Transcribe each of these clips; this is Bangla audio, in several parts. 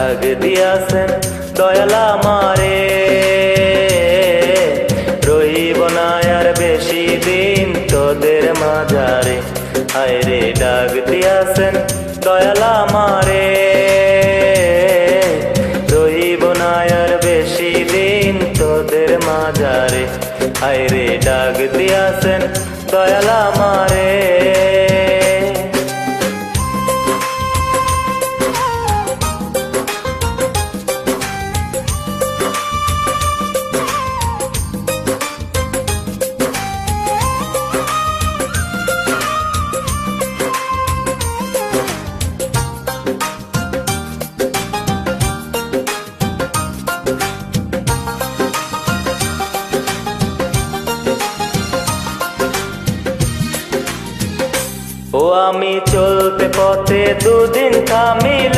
ডাক দিয়াছেন দয়াল আমারে, রইব না আর বেশি দিন তোদের মাঝারে। হায়রে ডাক দিয়াছেন দয়াল আমারে, রইব না আর বেশি দিন তোদের মাঝারে। হায়রে ডাক দিয়াছেন দয়াল আমারে। ও আমি চলতে পথে দুদিন থামিলাম,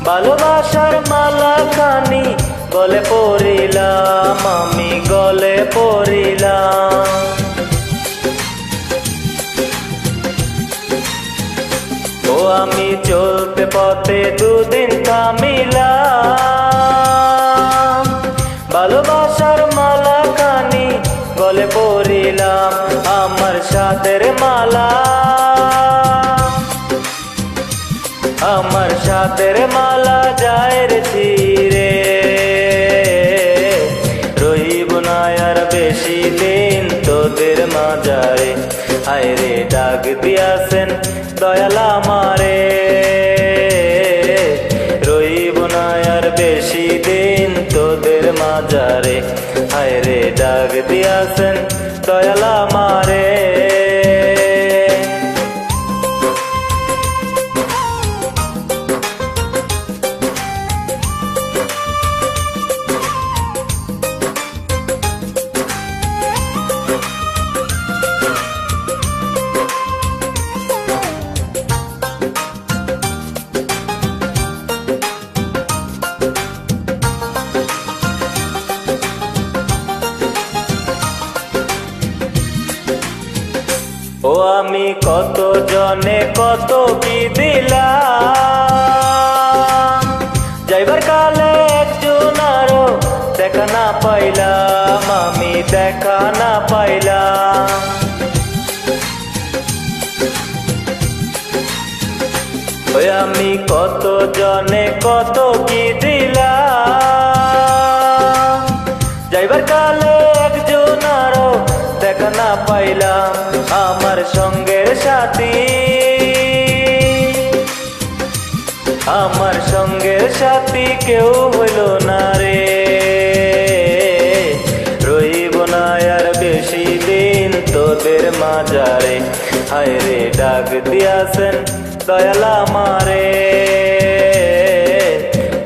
ভালোবাসার মালা খানি গলে পড়িলাম, আমি গলে পড়িলাম। ও আমি চলতে পথে দুদিন থামিলাম, ভালোবাসার মালা খানি গলে পড়িলাম। আমার সাথের মালা, আমার সাথের মালা যায় রে ছিঁড়ে, রইব না আর বেশি দিন তোদের মাঝারে। হায়রে ডাক দিয়াছেন দয়াল আমারে, রইব না আর বেশি দিন তোদের মাঝারে। হায়রে ডাক দিয়াছেন দয়াল আমারে। ও আমি কত জনে কত কি দিলাম, যাইবার কালে একজন আরো দেখা না পাইলাম, আমি দেখা না পাইলাম। ওই আমি কত জনে কত কি দিলাম, যাইবার কালে একজন আরো দেখা না পাইলাম। আমার সঙ্গের সাথী, আমার সঙ্গের সাথী কেউ হইল না রে, রইব না আর বেশি দিন তোদের মাঝারে। হায়রে ডাক দিয়াছেন দয়াল আমারে,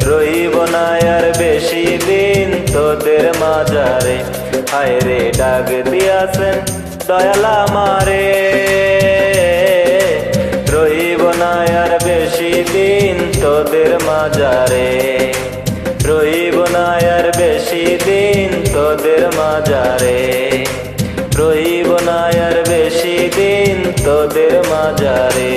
রইব না আর বেশি দিন তোদের মাঝারে। হায়রে ডাক দিয়াছেন দয়াল আমারে, রইব না আর বেশি দিন তোদের মাঝারে, রইব না আর বেশি দিন তোদের মাঝারে, রইব না আর বেশি দিন তোদের মাঝারে।